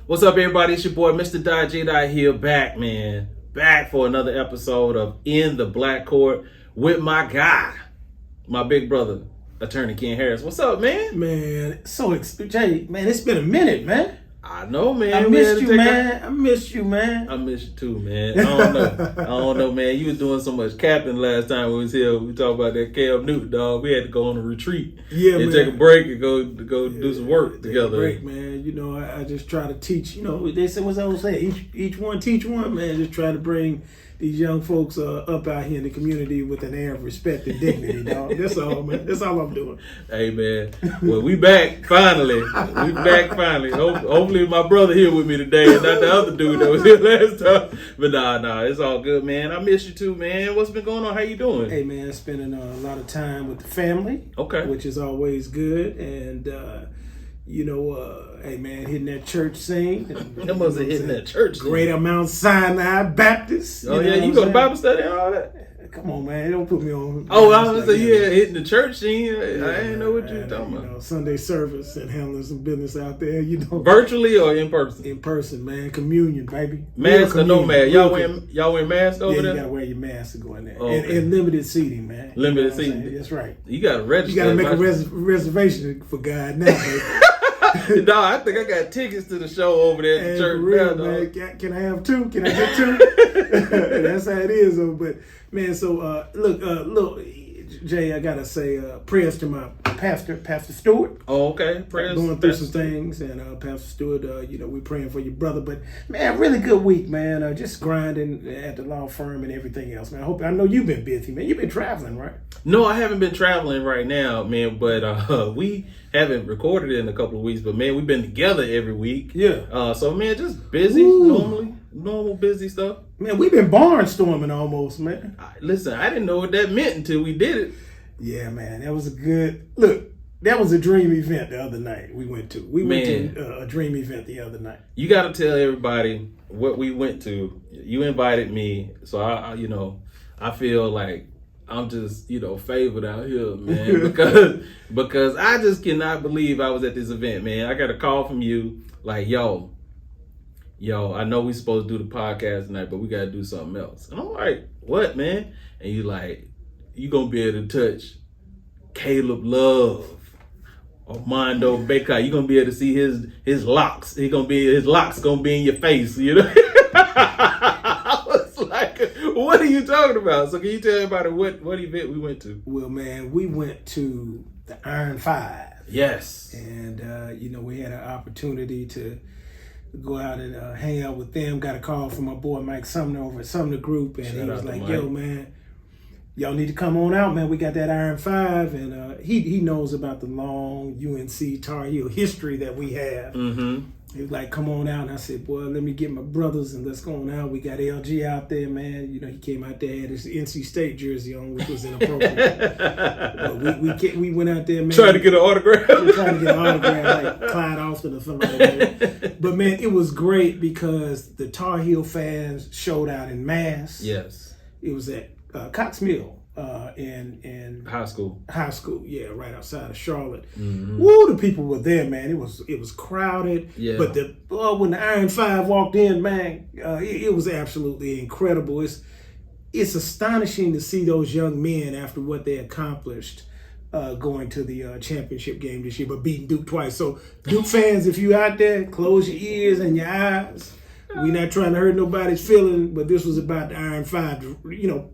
What's up, everybody? It's your boy, Mr. Dot here, back, man. Back for another episode of In the Black Court with my guy, my big brother, Attorney Ken Harris. What's up, man? Man, Jay, man, it's been a minute, man. I know, man. I missed you, man. I missed you, man. I miss you too, man. I don't know, man. You was doing so much capping last time we was here. We talked about that Cam Newton, dog. We had to go on a retreat. Yeah, and man. take a break and go do some work together. Break, man. You know, I just try to teach. You know, they say what's I always say. Each one teach one, man. Just try to bring these young folks up out here in the community with an air of respect and dignity, dog. That's all, man. That's all I'm doing. Hey, man. Well, we back finally. We back finally. Hopefully, my brother here with me today and not the other dude that was here last time. But nah, it's all good, man. I miss you too, man. What's been going on? How you doing? Hey, man, spending a lot of time with the family. Okay. Which is always good, and hey, man, hitting that church scene. That must have hitting that church scene. Greater Mount Sinai Baptist. Oh, yeah, you go to Bible study and all that? Come on, man, don't put me on. Oh, I was saying, yeah, hitting the church scene. I didn't know what you were talking about. Sunday service and handling some business out there, Virtually or in person? In person, man. Communion, baby. Mask or no mask? Y'all wearing masks over there? Yeah, you gotta wear your mask to go in there. Oh, okay. And limited seating, man. Limited seating. That's right. You gotta register. You gotta make a reservation for God now, baby. No, I think I got tickets to the show over there at the church. Real, man. Can I have two? Can I get two? That's how it is. But man, so look, Jay, I gotta say prayers to my Pastor Stewart. Oh, okay. Prayers. Going through some things, and Pastor Stewart, we're praying for your brother. But man, really good week, man. Just grinding at the law firm and everything else, man. I know you've been busy, man. You've been traveling, right? No, I haven't been traveling right now, man. But we haven't recorded in a couple of weeks. But man, we've been together every week. Yeah. So man, just busy, normal busy stuff. Man, we've been barnstorming almost, man. Listen, I didn't know what that meant until we did it. Yeah, man, that was a good look. That was a dream event the other night we went to. We went to a dream event the other night. You got to tell everybody what we went to. You invited me, so I feel like I'm just, favored out here, man, because I just cannot believe I was at this event, man. I got a call from you like, yo, I know we supposed to do the podcast tonight, but we got to do something else. And I'm like, what, man? And you like, you going to be able to touch Caleb Love, Armando Baker. You're going to be able to see his locks. His locks going to be in your face, I was like, what are you talking about? So can you tell everybody what event we went to? Well, man, we went to the Iron 5. Yes. And, we had an opportunity to go out and hang out with them. Got a call from my boy Mike Sumner over at Sumner Group, and he was like, yo, man, y'all need to come on out, man. We got that Iron 5, and he knows about the long UNC Tar Heel history that we have. Mm-hmm. He was like, come on out. And I said, boy, let me get my brothers and let's go on out. We got LG out there, man. He came out there, had his NC State jersey on, which was inappropriate. But we went out there, man. Trying to get an autograph. Trying to get an autograph like Clyde Austin or something like that. But, man, it was great because the Tar Heel fans showed out in mass. Yes. It was at Cox Mill. In high school, yeah, right outside of Charlotte. Mm-hmm. Woo, the people were there, man. It was crowded. Yeah. But when the Iron 5 walked in, man, it was absolutely incredible. It's astonishing to see those young men after what they accomplished, going to the championship game this year, but beating Duke twice. So Duke fans, if you out there, close your ears and your eyes. We're not trying to hurt nobody's feeling, but this was about the Iron 5,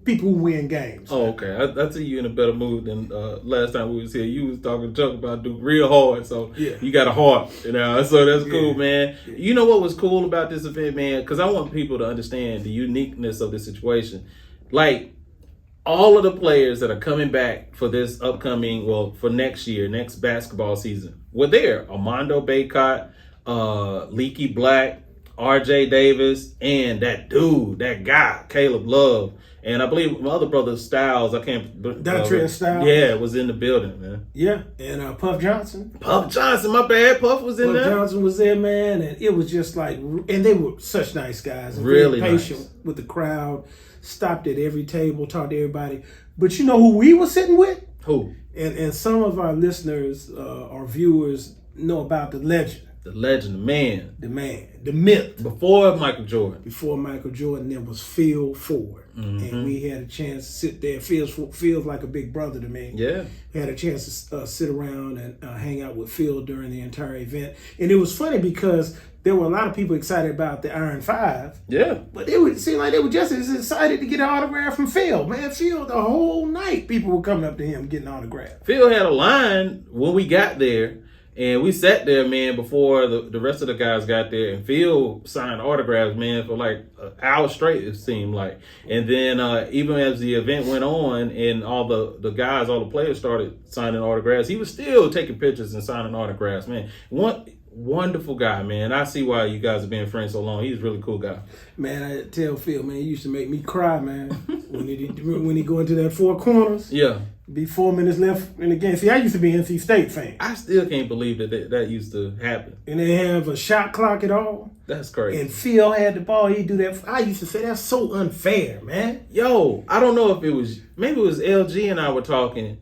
people who win games. Oh, okay. I see you in a better mood than last time we was here. You was talking junk about Duke real hard, so yeah. You got a heart, so that's cool, man. Yeah. You know what was cool about this event, man? Because I want people to understand the uniqueness of the situation. Like, all of the players that are coming back for this for next year, next basketball season, were there. Armando Baycott, Leaky Black, RJ Davis, and that guy, Caleb Love. And I believe my other brother, Styles, Dontrell Styles. Yeah, was in the building, man. Yeah, and Puff Johnson. My bad. Puff was in there. Puff Johnson was there, man. And it was just like, and they were such nice guys. And really very patient with the crowd. Stopped at every table, talked to everybody. But you know who we were sitting with? Who? And some of our listeners or viewers know about the legend. the legend, the man, the myth. Before Michael Jordan. Before Michael Jordan, there was Phil Ford. And we had a chance to sit there. Phil's like a big brother to me. Yeah. We had a chance to sit around and hang out with Phil during the entire event. And it was funny because there were a lot of people excited about the Iron 5. Yeah. But it would seem like they were just as excited to get an autograph from Phil. Man, Phil, the whole night, people were coming up to him getting autographs. Phil had a line when we got there. And we sat there, man, before the rest of the guys got there. And Phil signed autographs, man, for like an hour straight, it seemed like. And then even as the event went on and all the guys, all the players started signing autographs, he was still taking pictures and signing autographs, man. Wonderful guy, man. I see why you guys have been friends so long. He's a really cool guy. Man, I tell Phil, man, he used to make me cry, man. when he go into that four corners. Yeah. Be 4 minutes left in the game. See, I used to be an NC State fan. I still can't believe that used to happen. And they have a shot clock at all. That's crazy. And Phil had the ball. He'd do that. I used to say, that's so unfair, man. Yo, I don't know if maybe it was LG and I were talking.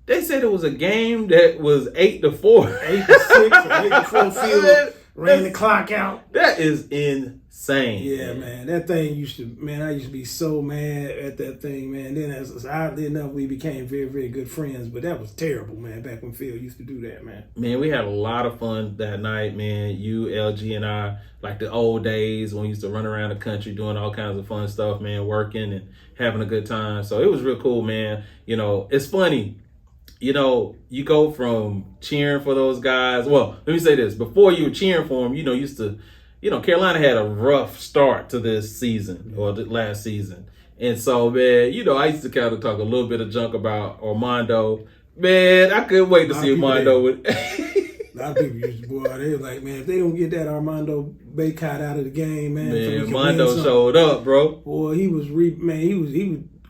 They said it was a game that was 8-4. 8-6 or 8-4 Phil ran the clock out. That is insane. Yeah, man. That thing I used to be so mad at that thing, man. Then as oddly enough, we became very, very good friends. But that was terrible, man, back when Phil used to do that, man. Man, we had a lot of fun that night, man. You, LG, and I, like the old days when we used to run around the country doing all kinds of fun stuff, man, working and having a good time. So it was real cool, man. You know, it's funny. You know, you go from cheering for those guys. Well, let me say this. Before you were cheering for them, Carolina had a rough start to this season or the last season. And so, man, I used to kind of talk a little bit of junk about Armando. Man, I couldn't wait to see Armando. A lot of people used to, they were like, man, if they don't get that Armando Baycott out of the game, man. Armando showed up, bro. Boy, he was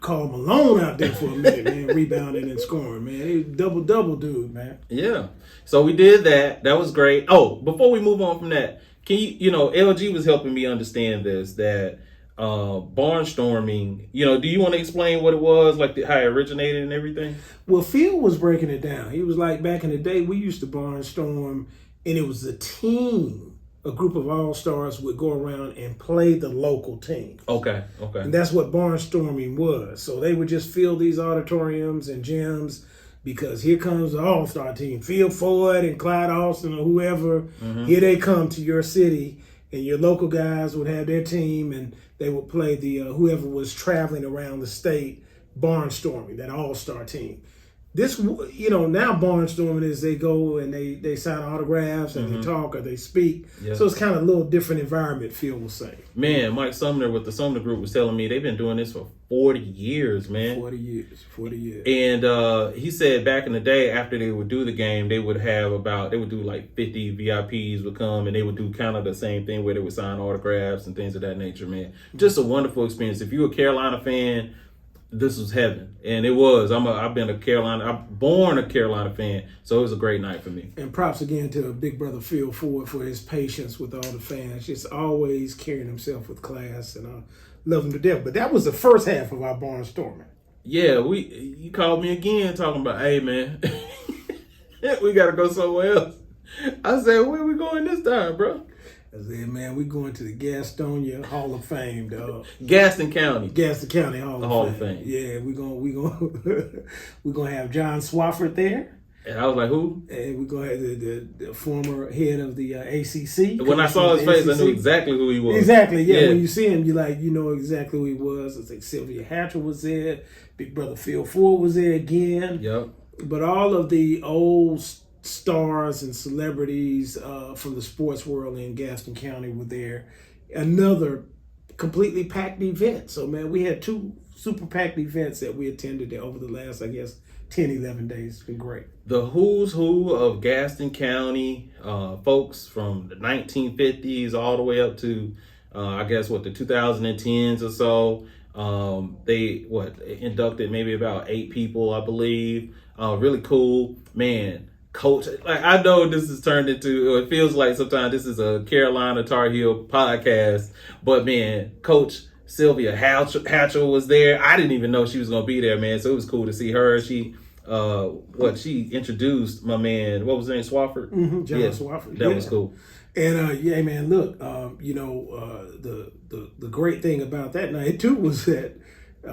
call Malone out there for a minute, man, rebounding and scoring, man. He was double dude, man. Yeah. So we did that. That was great. Oh, before we move on from that, can LG was helping me understand this, that barnstorming, do you want to explain what it was, like how it originated and everything? Well, Phil was breaking it down. He was like, back in the day, we used to barnstorm, and it was a team. A group of all-stars would go around and play the local team. Okay. And that's what barnstorming was. So they would just fill these auditoriums and gyms because here comes the all-star team. Phil Ford and Clyde Austin or whoever. Mm-hmm. Here they come to your city, and your local guys would have their team, and they would play the whoever was traveling around the state barnstorming, that all-star team. This, now barnstorming is they go and they sign autographs and they talk or they speak. Yeah. So it's kind of a little different environment, Phil will say. Man, Mike Sumner with the Sumner Group was telling me they've been doing this for 40 years, man. 40 years. And he said back in the day, after they would do the game, they would do like 50 VIPs would come and they would do kind of the same thing where they would sign autographs and things of that nature, man. Just a wonderful experience. If you're a Carolina fan, this was heaven, and it was. I'm born a Carolina fan, so it was a great night for me. And props again to Big Brother Phil Ford for his patience with all the fans, just always carrying himself with class, and I love him to death. But that was the first half of our barnstorming. Yeah, you called me again talking about, hey man, we gotta go somewhere else. I said, where we going this time, bro? I said, man, we going to the Gastonia Hall of Fame, dog. Gaston County Hall of Fame. Yeah, we gonna have John Swafford there. And I was like, who? And we're gonna have the former head of the ACC. When I saw his face, I knew exactly who he was. Exactly, yeah. When you see him, you know exactly who he was. It's like Sylvia Hatcher was there. Big Brother Phil Ford was there again. Yep. But all of the old stars and celebrities from the sports world in Gaston County were there. Another completely packed event. So, man, we had 2 super packed events that we attended over the last, 10, 11 days. It's been great. The who's who of Gaston County, folks from the 1950s all the way up to, the 2010s or so. They inducted maybe about 8 people, I believe. Really cool, man. Coach, I know this has turned into, it feels like sometimes this is a Carolina Tar Heel podcast, but man, Coach Sylvia Hatcher was there. I didn't even know she was going to be there, man. So it was cool to see her. She introduced my man, what was his name, Swafford? Mm-hmm, John Swafford. That was cool. And yeah, man, look, the great thing about that night too was that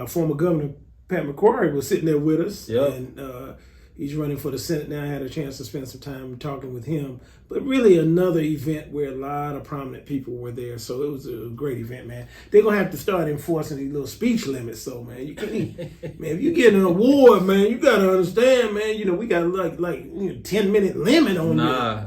former Governor Pat McCrory was sitting there with us, and he's running for the Senate now. I had a chance to spend some time talking with him. But really another event where a lot of prominent people were there. So it was a great event, man. They're going to have to start enforcing these little speech limits. So, man, you can't, man, if you get an award, man, you got to understand, man, we got like 10-minute limit on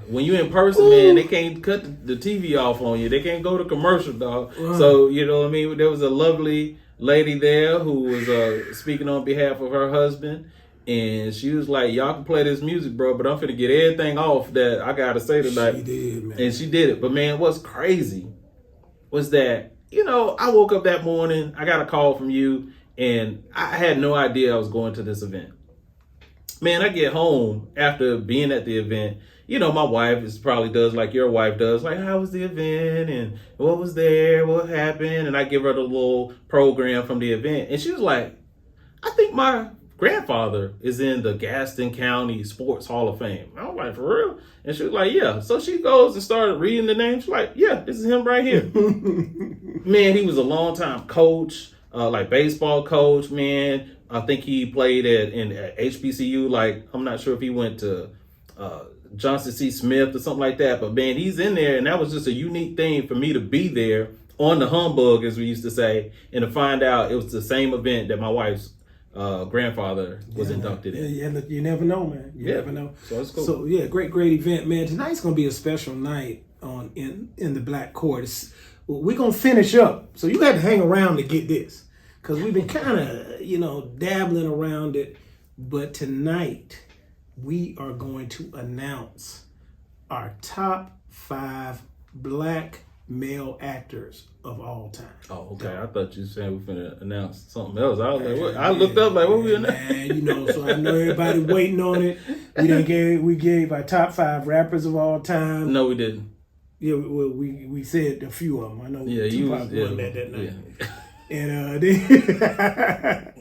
when you in person, man, they can't cut the TV off on you. They can't go to commercial, dog. Right. So, you know what I mean? There was a lovely lady there who was speaking on behalf of her husband. And she was like, y'all can play this music, bro, but I'm finna get everything off that I gotta say tonight. She did, man. And she did it. But man, what's crazy was that, I woke up that morning, I got a call from you, and I had no idea I was going to this event. Man, I get home after being at the event. My wife probably does like your wife does, like, how was the event and what was there, what happened? And I give her the little program from the event. And she was like, I think my grandfather is in the Gaston County Sports Hall of Fame. I was like, for real? And she was like, yeah. So she goes and started reading the name. She's like, yeah, this is him right here. Man, he was a longtime coach, like baseball coach, man. I think he played at HBCU. Like, I'm not sure if he went to Johnson C. Smith or something like that. But man, he's in there. And that was just a unique thing for me to be there on the humbug, as we used to say, and to find out it was the same event that my wife's grandfather was inducted in. Yeah, look, you never know, man. You never know. So it's cool. So yeah, great event, man. Tonight's gonna be a special night in the Black Court. We're gonna finish up, so you got to hang around to get this, because we've been kind of dabbling around it. But tonight we are going to announce our top 5 Black male actors of all time. Oh, okay. I thought you said we're finna announce something else. I was like, what? I looked up like, what we announcing? So I know everybody waiting on it. We gave our top 5 rappers of all time. No, we didn't. Yeah, well, we said a few of them. I know Tupac won that night. Yeah. And then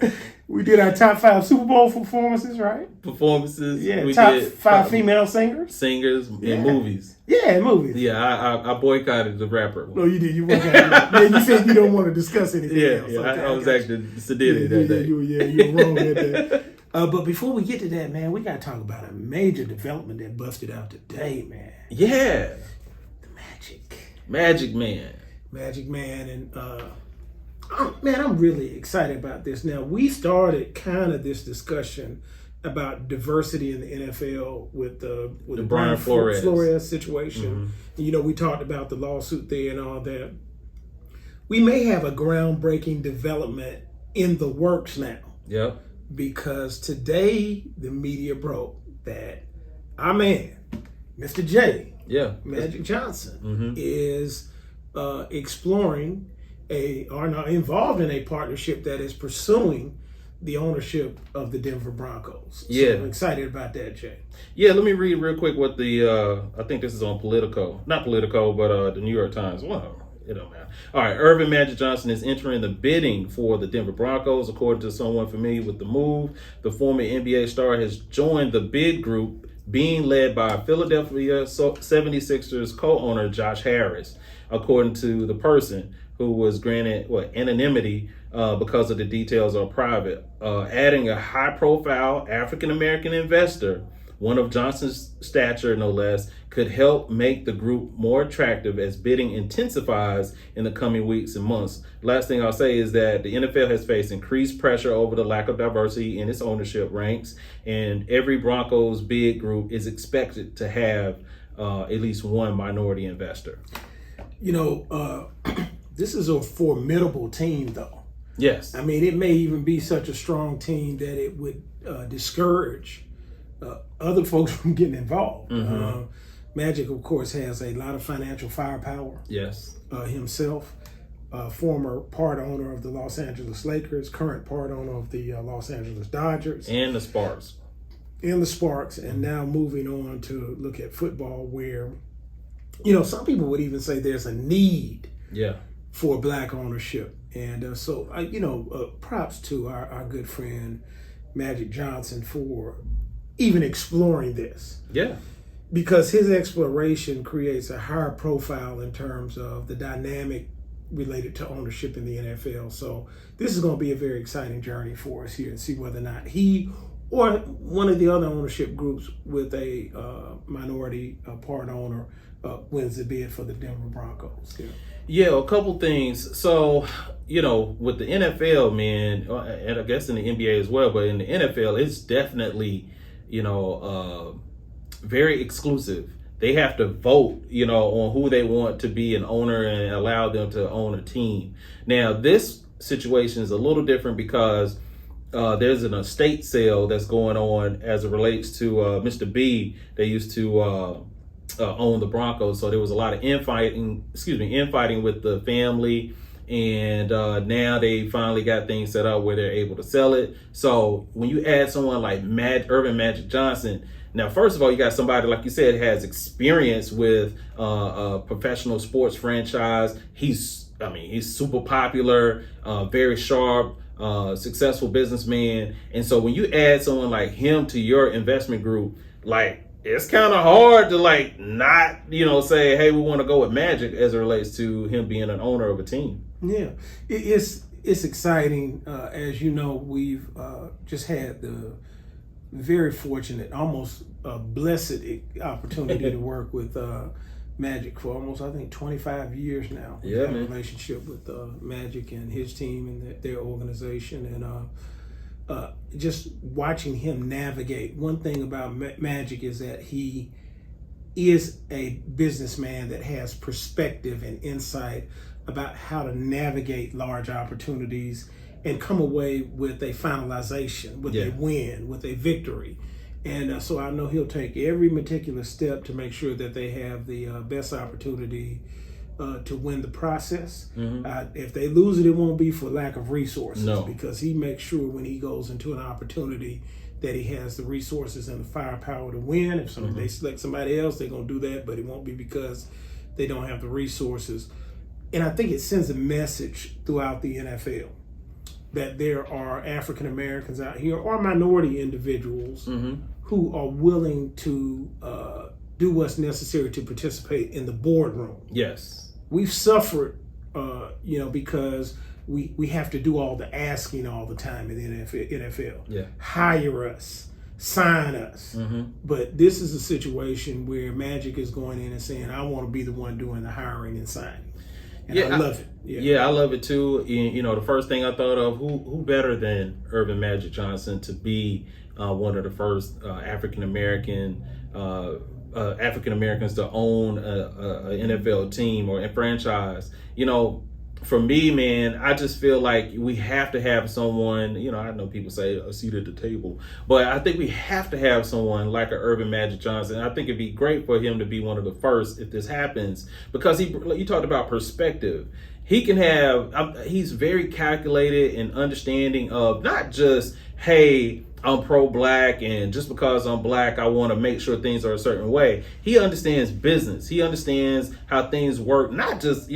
we did our top 5 Super Bowl performances, right? Performances. Yeah, we top did 5 female singers. Singers in movies. Yeah, in movies. Yeah, I boycotted the rapper. No, you did. You boycotted. You said you don't want to discuss anything else. Yeah, okay, I was acting sedated that day. You were wrong at that. But before we get to that, man, we got to talk about a major development that busted out today, man. Yeah. The Magic Man. Magic Man. And, I'm really excited about this. Now, we started kind of this discussion about diversity in the NFL with the Brian Flores situation. Mm-hmm. We talked about the lawsuit there and all that. We may have a groundbreaking development in the works now. Yep. Because today the media broke that our man, Mr. J, Magic Johnson, is exploring involved in a partnership that is pursuing the ownership of the Denver Broncos. Yeah. So I'm excited about that, Jay. Yeah, let me read real quick what I think this is on Politico. Not Politico, but the New York Times. Well, it don't matter. All right, Earvin Magic Johnson is entering the bidding for the Denver Broncos. According to someone familiar with the move, the former NBA star has joined the bid group being led by Philadelphia 76ers co-owner Josh Harris, according to the person who was granted anonymity because of the details are private. Adding a high-profile African-American investor, one of Johnson's stature no less, could help make the group more attractive as bidding intensifies in the coming weeks and months. Last thing I'll say is that the NFL has faced increased pressure over the lack of diversity in its ownership ranks, and every Broncos bid group is expected to have at least one minority investor. This is a formidable team, though. Yes. I mean, it may even be such a strong team that it would discourage other folks from getting involved. Mm-hmm. Magic, of course, has a lot of financial firepower. Yes. Himself, former part owner of the Los Angeles Lakers, current part owner of the Los Angeles Dodgers. And the Sparks. And now moving on to look at football where, some people would even say there's a need for Black ownership. And so, props to our good friend Magic Johnson for even exploring this. Yeah. because his exploration creates a higher profile in terms of the dynamic related to ownership in the NFL. So this is going to be a very exciting journey for us here and see whether or not he or one of the other ownership groups with a minority part owner wins the bid for the Denver Broncos. Yeah, a couple things. So, with the NFL, man, and I guess in the NBA as well, but in the NFL, it's definitely, very exclusive. They have to vote, on who they want to be an owner and allow them to own a team. Now, this situation is a little different because there's an estate sale that's going on as it relates to Mr. B. They used to own the Broncos, so there was a lot of infighting with the family, and now they finally got things set up where they're able to sell it. So when you add someone like Earvin Magic Johnson, now first of all, you got somebody, like you said, has experience with a professional sports franchise. He's super popular, very sharp, successful businessman. And so when you add someone like him to your investment group, like, it's kind of hard to not, say, hey, we want to go with Magic as it relates to him being an owner of a team. Yeah, it's exciting. As you know, we've just had the very fortunate, almost blessed opportunity to work with Magic for almost, I think, 25 years now. We've had a relationship with Magic and his team and their organization, and just watching him navigate. One thing about Magic is that he is a businessman that has perspective and insight about how to navigate large opportunities and come away with a finalization, with a win, with a victory. And so I know he'll take every meticulous step to make sure that they have the best opportunity to win the process. If they lose it, it won't be for lack of resources, because he makes sure when he goes into an opportunity that he has the resources and the firepower to win. If they select somebody else, they're going to do that, but it won't be because they don't have the resources. And I think it sends a message throughout the NFL that there are African Americans out here or minority individuals who are willing to do what's necessary to participate in the boardroom. Yes. We've suffered, because we have to do all the asking all the time in the NFL. Yeah. Hire us, sign us. But this is a situation where Magic is going in and saying, I want to be the one doing the hiring and signing. And I love it. Yeah, I love it too. And, the first thing I thought of, who better than Earvin Magic Johnson to be one of the first African Americans to own a NFL team or a franchise. For me, man, I just feel like we have to have someone, I know people say a seat at the table, but I think we have to have someone like a Earvin Magic Johnson. I think it'd be great for him to be one of the first if this happens, because you talked about perspective. He's very calculated and understanding of not just, hey, I'm pro-black, and just because I'm black, I want to make sure things are a certain way. He understands business. He understands how things work, not just,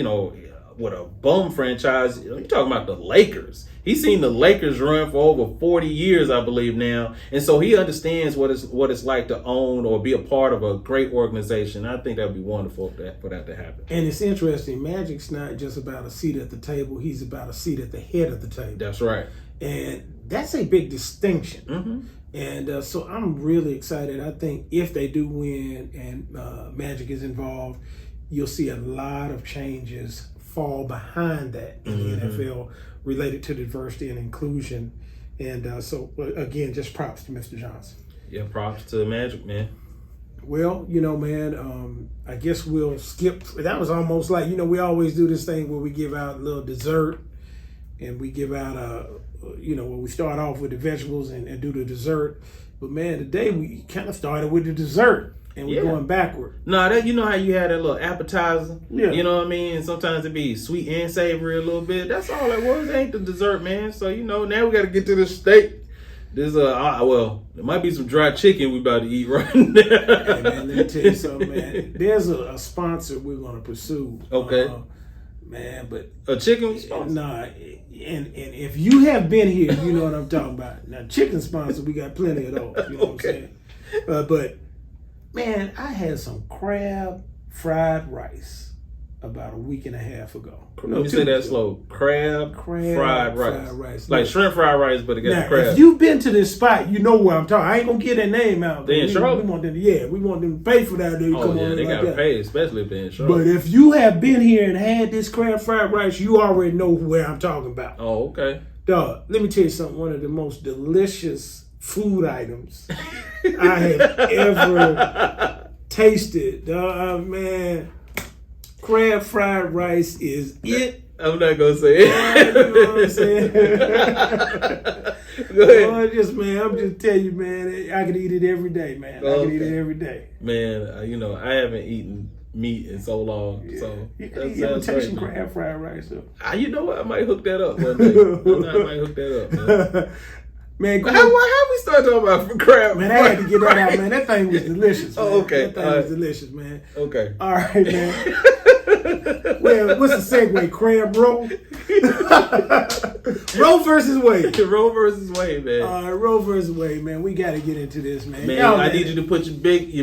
with a bum franchise. You're talking about the Lakers. He's seen the Lakers run for over 40 years, I believe now. And so he understands what it's like to own or be a part of a great organization. I think that would be wonderful for that to happen. And it's interesting. Magic's not just about a seat at the table. He's about a seat at the head of the table. That's right. And that's a big distinction. And so I'm really excited. I think if they do win and Magic is involved, you'll see a lot of changes fall behind that in the NFL related to diversity and inclusion. And so, again, just props to Mr. Johnson. Yeah, props to Magic, man. Well, man, I guess we'll skip. That was almost like, we always do this thing where we give out a little dessert, and we give out where we start off with the vegetables and do the dessert. But, man, today we kind of started with the dessert. And we're going backward. No, how you had that little appetizer. Yeah. You know what I mean? Sometimes it be sweet and savory a little bit. That's all it was. It ain't the dessert, man. So, now we got to get to the steak. There's there might be some dry chicken we about to eat right now. Hey, man, let me tell you something, man. There's a sponsor we're going to pursue. Okay. Man, but a chicken sponsor? Nah, and if you have been here, you know what I'm talking about. Now, chicken sponsor, we got plenty of those. You know what I'm saying? But Man, I had some crab fried rice about a week and a half ago. Let me say that slow. Crab fried rice. Like shrimp fried rice, but it got the crab. If you've been to this spot, you know where I'm talking. I ain't gonna get that name out. They in Charlotte? We want them to pay for that. They gotta pay, especially if they're in Charlotte. But if you have been here and had this crab fried rice, you already know where I'm talking about. Oh, okay. Dog, let me tell you something. One of the most delicious food items I have ever tasted. Dog, man. Crab fried rice is it. I'm not gonna say it. You know what I'm saying? Go ahead. I'm just telling you, man. I could eat it every day, man. I could eat it every day. Man, I haven't eaten meat in so long. Yeah. So you can eat imitation crab fried rice, though. You know what? I might hook that up one day. I might hook that up, man. Man, how we start talking about crab? Man, I had to get that out, man. That thing was delicious. Man. Oh, okay. That thing was delicious, man. Okay. All right, man. Well, what's the segue? Crab roll? Roe versus Wade. Roe versus Wade, man. Roe versus Wade, man. We got to get into this, man. Man, I need you to put your big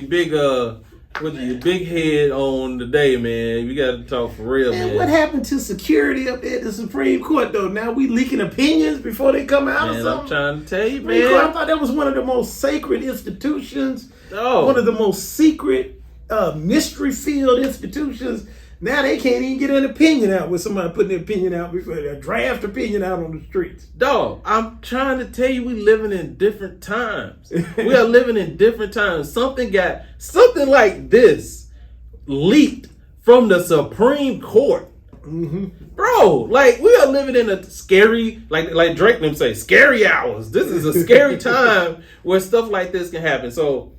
head on today, man. We got to talk for real, man. What happened to security up there at the Supreme Court, though? Now we leaking opinions before they come out or something? I'm trying to tell you, man. I thought that was one of the most sacred institutions. Oh. One of the most secret, mystery field institutions. Now they can't even get an opinion out with somebody putting their opinion out before a draft opinion out on the streets. Dog, I'm trying to tell you, we living in different times. We are living in different times. Something like this leaked from the Supreme Court. Mm-hmm. Bro, like we are living in a scary, like Drake them say, scary hours. This is a scary time where stuff like this can happen. So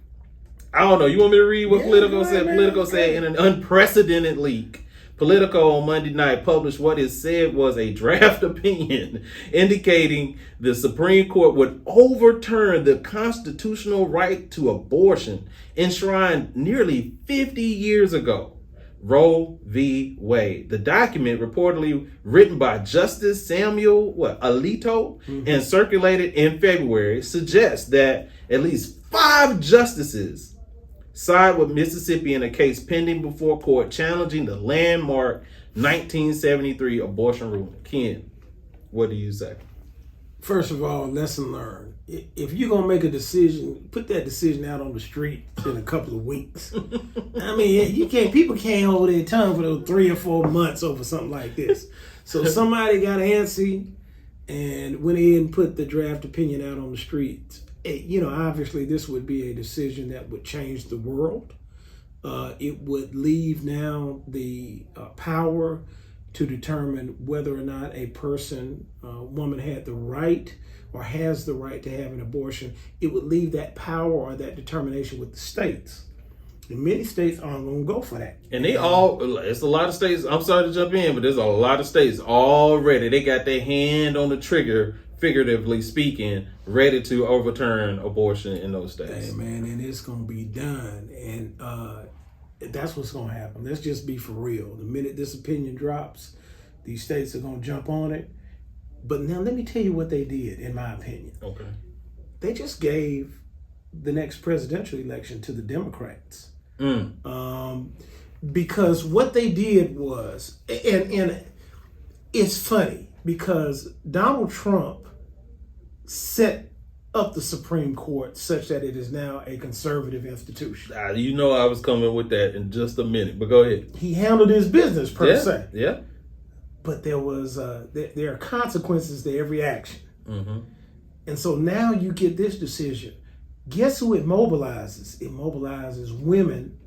I don't know. You want me to read what Politico said? Politico said in an unprecedented leak, Politico on Monday night published what it said was a draft opinion indicating the Supreme Court would overturn the constitutional right to abortion enshrined nearly 50 years ago. Roe v. Wade. The document, reportedly written by Justice Samuel Alito and circulated in February, suggests that at least 5 justices side with Mississippi in a case pending before court challenging the landmark 1973 abortion ruling. Ken, what do you say? First of all, lesson learned. If you're going to make a decision, put that decision out on the street in a couple of weeks. I mean, people can't hold their tongue for those 3 or 4 months over something like this. So somebody got antsy and went in and put the draft opinion out on the street. Obviously this would be a decision that would change the world. It would leave now the power to determine whether or not a woman had the right or has the right to have an abortion. It would leave that power or that determination with the states. And many states aren't going to go for that. And it's a lot of states, I'm sorry to jump in, but there's a lot of states already, they got their hand on the trigger, figuratively speaking, ready to overturn abortion in those states. Hey, man, and it's going to be done. And that's what's going to happen. Let's just be for real. The minute this opinion drops, these states are going to jump on it. But now let me tell you what they did, in my opinion. Okay. They just gave the next presidential election to the Democrats. Because what they did was, and it's funny, because Donald Trump set up the Supreme Court such that it is now a conservative institution. You know I was coming with that in just a minute, but go ahead. He handled his business per se. Yeah. But there was there are consequences to every action. Mm-hmm. And so now you get this decision. Guess who it mobilizes? It mobilizes women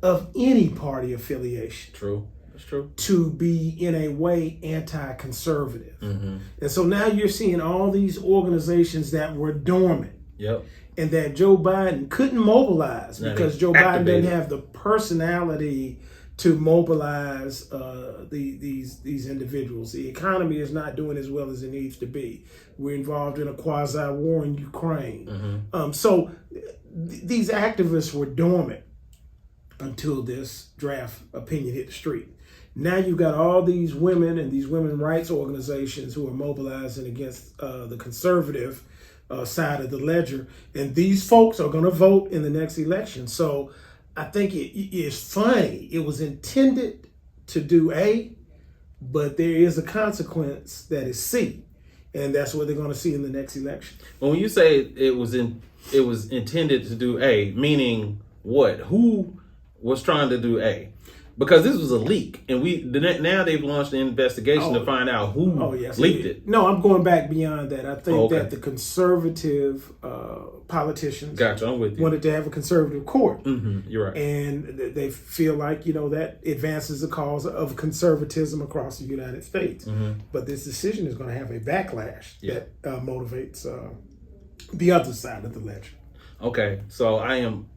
of any party affiliation. True. That's true. To be, in a way, anti-conservative. Mm-hmm. And so now you're seeing all these organizations that were dormant. Yep. And that Joe Biden couldn't mobilize because Joe Biden didn't have the personality to mobilize these individuals. The economy is not doing as well as it needs to be. We're involved in a quasi-war in Ukraine. So these activists were dormant until this draft opinion hit the street. Now you've got all these women and these women's rights organizations who are mobilizing against the conservative side of the ledger. And these folks are going to vote in the next election. So I think it is funny. It was intended to do A, but there is a consequence that is C. And that's what they're going to see in the next election. Well, when you say it was intended to do A, meaning what? Who was trying to do A? Because this was a leak, and now they've launched an investigation to find out who leaked it. No, I'm going back beyond that. I think that the conservative politicians I'm with you. wanted to have a conservative court. Mm-hmm. You're right. And they feel like, that advances the cause of conservatism across the United States. Mm-hmm. But this decision is going to have a backlash that motivates the other side of the ledger. Okay, so I am,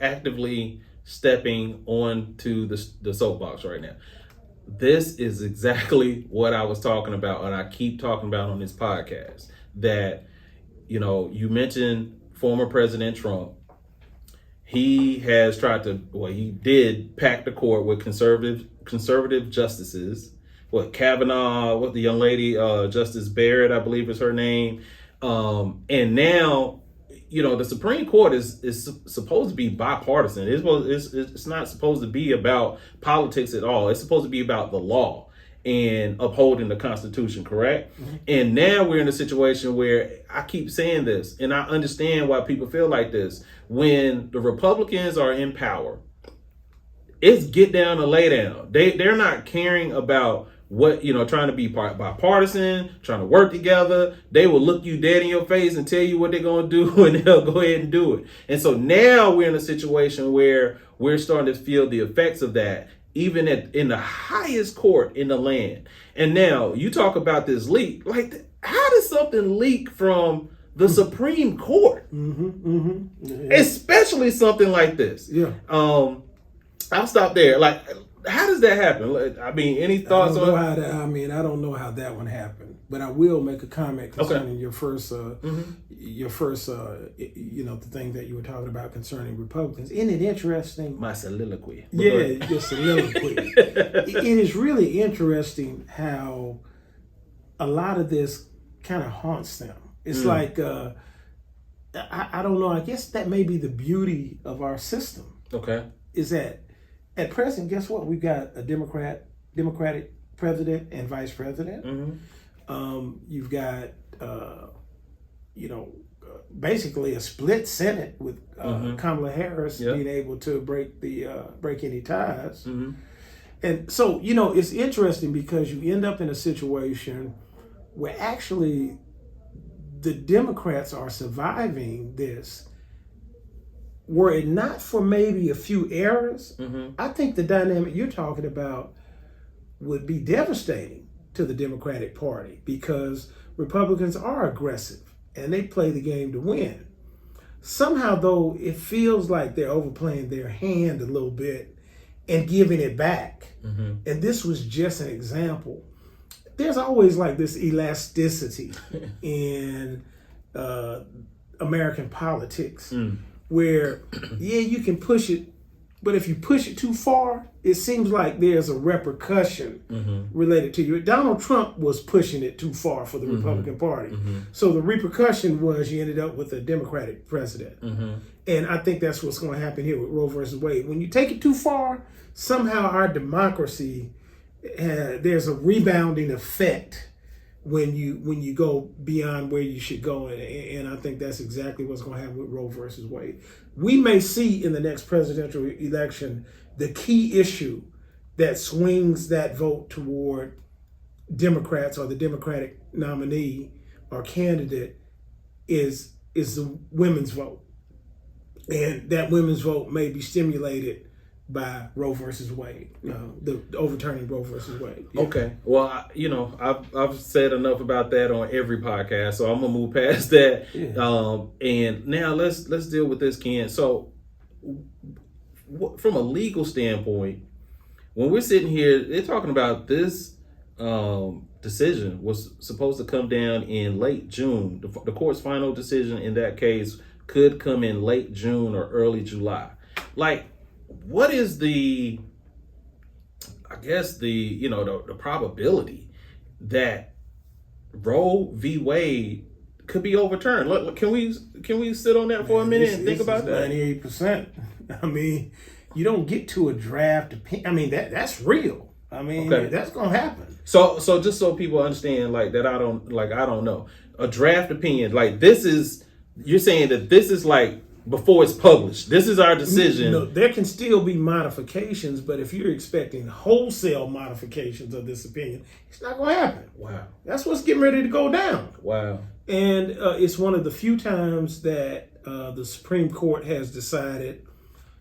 actively stepping onto the soapbox right now. This is exactly what I was talking about, and I keep talking about on this podcast. That, you mentioned former President Trump. He has tried to, he did pack the court with conservative justices. Kavanaugh, the young lady, Justice Barrett, I believe is her name. And now, the Supreme Court is supposed to be bipartisan. It's not supposed to be about politics at all. It's supposed to be about the law and upholding the Constitution, correct? Mm-hmm. And now we're in a situation where I keep saying this, and I understand why people feel like this. When the Republicans are in power, it's get down or lay down. They're not caring about what, trying to be bipartisan, trying to work together. They will look you dead in your face and tell you what they're going to do, and they'll go ahead and do it. And so now we're in a situation where we're starting to feel the effects of that, even in the highest court in the land. And now you talk about this leak. How does something leak from the Supreme Court? Yeah. Especially something like this. Yeah. I'll stop there. How does that happen? Any thoughts on it? I don't know how that one happened, but I will make a comment concerning your first, the thing that you were talking about concerning Republicans. Isn't it interesting? My soliloquy. Yeah, your soliloquy. It is really interesting how a lot of this kind of haunts them. It's like, I don't know, I guess that may be the beauty of our system. Okay. Is that at present, guess what? We've got a Democratic president and vice president. Mm-hmm. You've got, basically a split Senate with Kamala Harris being able to break any ties. Mm-hmm. And so, it's interesting because you end up in a situation where actually the Democrats are surviving this. Were it not for maybe a few errors, I think the dynamic you're talking about would be devastating to the Democratic Party because Republicans are aggressive and they play the game to win. Somehow, though, it feels like they're overplaying their hand a little bit and giving it back. Mm-hmm. And this was just an example. There's always this elasticity in American politics. Where, you can push it, but if you push it too far, it seems like there's a repercussion related to you. Donald Trump was pushing it too far for the Republican Party. So the repercussion was you ended up with a Democratic president. And I think that's what's going to happen here with Roe versus Wade. When you take it too far, somehow our democracy, there's a rebounding effect when you go beyond where you should go, and I think that's exactly what's going to happen with Roe versus Wade. We may see in the next presidential election the key issue that swings that vote toward Democrats or the Democratic nominee or candidate is the women's vote, and that women's vote may be stimulated by Roe versus Wade, the overturning Roe versus Wade. Yeah. Okay. Well, I've said enough about that on every podcast, so I'm gonna move past that. Yeah. And now let's deal with this, Ken. So, from a legal standpoint, when we're sitting here, they're talking about this decision was supposed to come down in late June. The court's final decision in that case could come in late June or early July. What is the probability that Roe v. Wade could be overturned. Look, can we sit on that for a minute and think about that? 98%. I mean, you don't get to a draft opinion. I mean, that's real. I mean, that's gonna happen. So just so people understand, like that, I don't know a draft opinion. Like this is, you're saying that this is like before it's published. This is our decision. No, there can still be modifications, but if you're expecting wholesale modifications of this opinion, it's not going to happen. Wow. That's what's getting ready to go down. Wow. And it's one of the few times that the Supreme Court has decided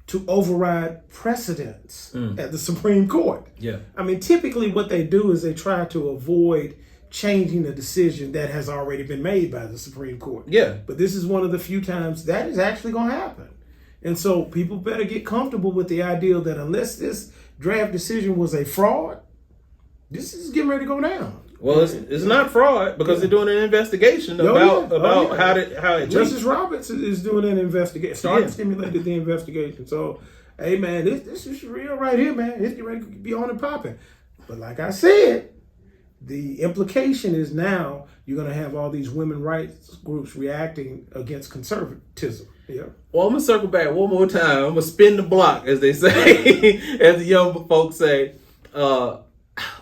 to override precedents at the Supreme Court. Yeah. I mean, typically what they do is they try to avoid changing a decision that has already been made by the Supreme Court. Yeah. But this is one of the few times that is actually going to happen. And so people better get comfortable with the idea that unless this draft decision was a fraud, this is getting ready to go down. Well, it's not fraud because they're doing an investigation about how it Justice Roberts is doing an investigation, stimulated the investigation. So, hey man, this is real right here, man. It's getting ready to be on and popping. But like I said, the implication is now you're going to have all these women rights groups reacting against conservatism. Yeah. Well, I'm going to circle back one more time. I'm going to spin the block, as they say, as the young folks say.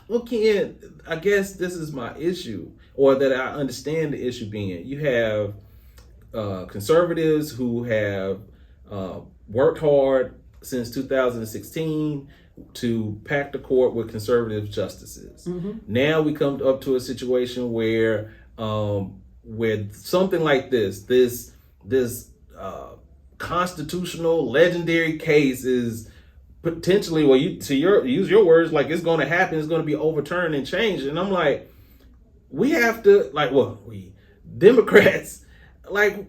Well, Ken, I guess this is my issue, or that I understand the issue being. You have conservatives who have worked hard since 2016 to pack the court with conservative justices. Mm-hmm. Now we come up to a situation where something like this constitutional legendary case is potentially, well, use your words, like it's going to happen, it's going to be overturned and changed. And I'm like, we have to, we Democrats, like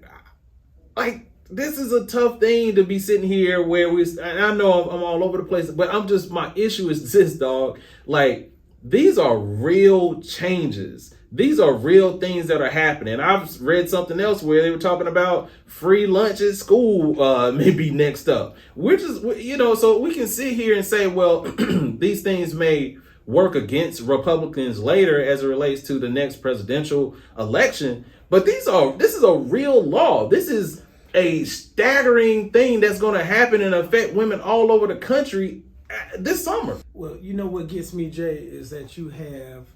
this is a tough thing to be sitting here where and I know I'm all over the place, but my issue is this, dog. Like, these are real changes. These are real things that are happening. I've read something else where they were talking about free lunch at school, maybe next up. We're just, so we can sit here and say, well, these things may work against Republicans later as it relates to the next presidential election. But this is a real law. This is a staggering thing that's going to happen and affect women all over the country this summer. Well, you know what gets me, Jay, is that you have,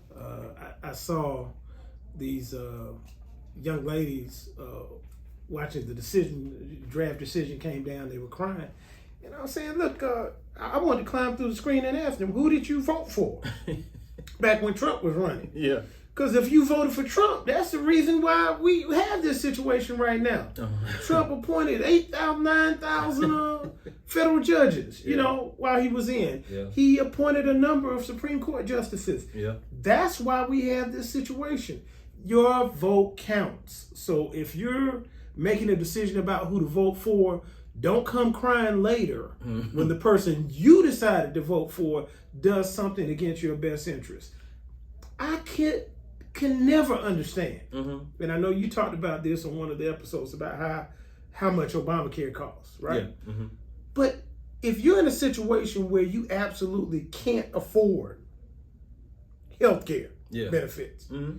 I saw these young ladies watching the draft decision came down, they were crying. And I was saying, look, I wanted to climb through the screen and ask them, who did you vote for back when Trump was running? Yeah. Because if you voted for Trump, that's the reason why we have this situation right now. Trump appointed 8,000, 9,000 federal judges, while he was in. Yeah. He appointed a number of Supreme Court justices. Yeah. That's why we have this situation. Your vote counts. So if you're making a decision about who to vote for, don't come crying later when the person you decided to vote for does something against your best interest. I can never understand. Mm-hmm. And I know you talked about this on one of the episodes about how much Obamacare costs, right? Yeah. Mm-hmm. But if you're in a situation where you absolutely can't afford healthcare benefits, mm-hmm.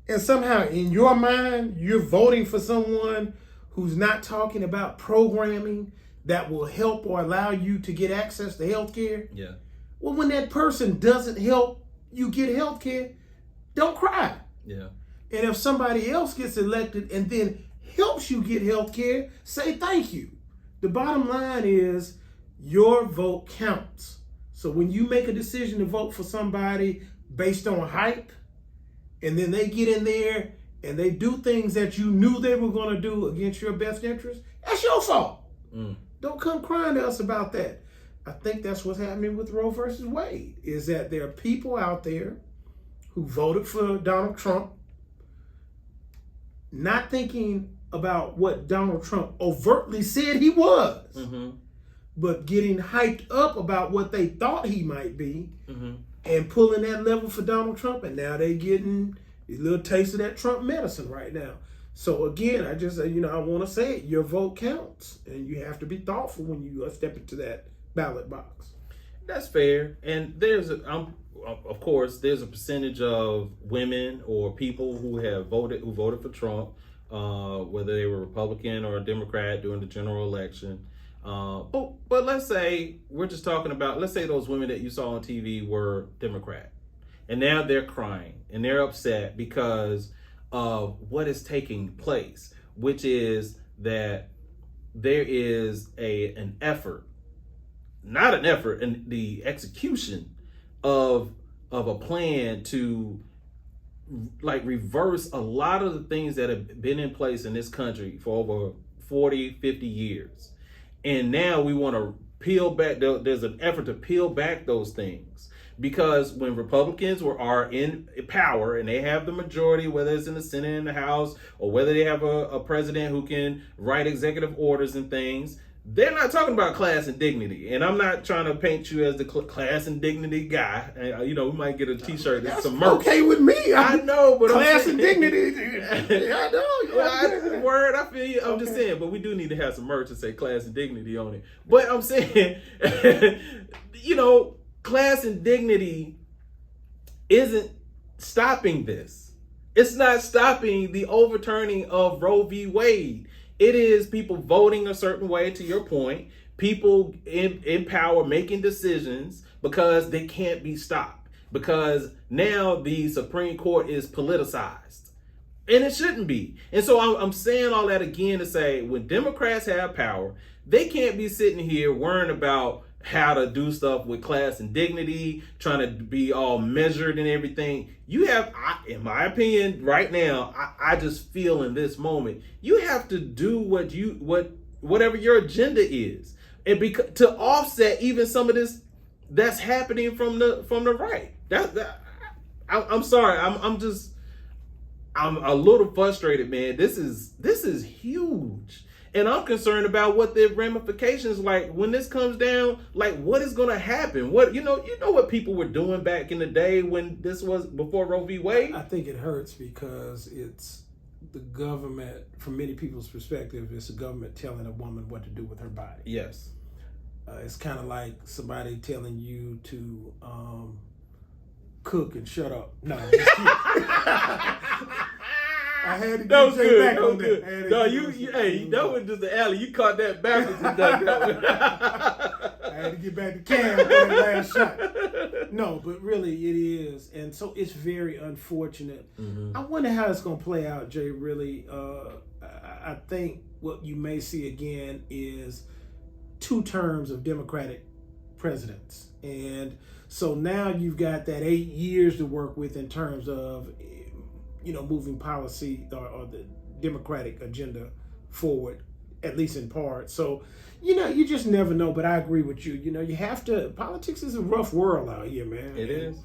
and somehow in your mind you're voting for someone who's not talking about programming that will help or allow you to get access to healthcare, well, when that person doesn't help you get healthcare, don't cry. Yeah. And if somebody else gets elected and then helps you get health care, say thank you. The bottom line is your vote counts. So when you make a decision to vote for somebody based on hype, and then they get in there and they do things that you knew they were going to do against your best interest, that's your fault. Don't come crying to us about that. I think that's what's happening with Roe versus Wade, is that there are people out there who voted for Donald Trump, not thinking about what Donald Trump overtly said he was, mm-hmm. but getting hyped up about what they thought he might be, mm-hmm. and pulling that level for Donald Trump, and now they getting a little taste of that Trump medicine right now. So again, I just, I want to say it, your vote counts, and you have to be thoughtful when you step into that ballot box. That's fair, and I'm of course, there's a percentage of women or people who voted for Trump, whether they were Republican or Democrat during the general election. But let's say we're just talking about, let's say those women that you saw on TV were Democrat, and now they're crying and they're upset because of what is taking place, which is that there is an effort, not an effort, and the execution of a plan to like reverse a lot of the things that have been in place in this country for over 40, 50 years. And now we want to peel back, there's an effort to peel back those things. Because when Republicans are in power and they have the majority, whether it's in the Senate and the House, or whether they have a president who can write executive orders and things, they're not talking about class and dignity. And I'm not trying to paint you as the class and dignity guy. We might get a T-shirt that's some merch. Okay with me. I know, but class and dignity. I know. Word, I feel you. I'm just saying, but we do need to have some merch to say class and dignity on it. But I'm saying, class and dignity isn't stopping this. It's not stopping the overturning of Roe v. Wade. It is people voting a certain way, to your point, people in power making decisions because they can't be stopped. Because now the Supreme Court is politicized. And it shouldn't be. And so I'm saying all that again to say, when Democrats have power, they can't be sitting here worrying about how to do stuff with class and dignity, trying to be all measured and everything. You have, in my opinion, right now, I just feel in this moment, you have to do whatever your agenda is, and to offset even some of this that's happening from the right. I'm sorry, I'm a little frustrated, man. This is huge. And I'm concerned about what the ramifications, like when this comes down, like what is going to happen? What you know what people were doing back in the day when this was before Roe v. Wade? I think it hurts because it's the government, from many people's perspective, it's the government telling a woman what to do with her body. Yes. It's kind of like somebody telling you to cook and shut up. No, I'm just kidding. I had to get you back on that. No, that was just the alley. You caught that backwards and done that one. I had to get back to Cam for that last shot. No, but really it is. And so it's very unfortunate. Mm-hmm. I wonder how it's going to play out, Jay, really. I think what you may see again is 2 terms of Democratic presidents. And so now you've got that 8 years to work with in terms of moving policy or the Democratic agenda forward, at least in part. So, you just never know. But I agree with you. You have to. Politics is a rough world out here, man. It is.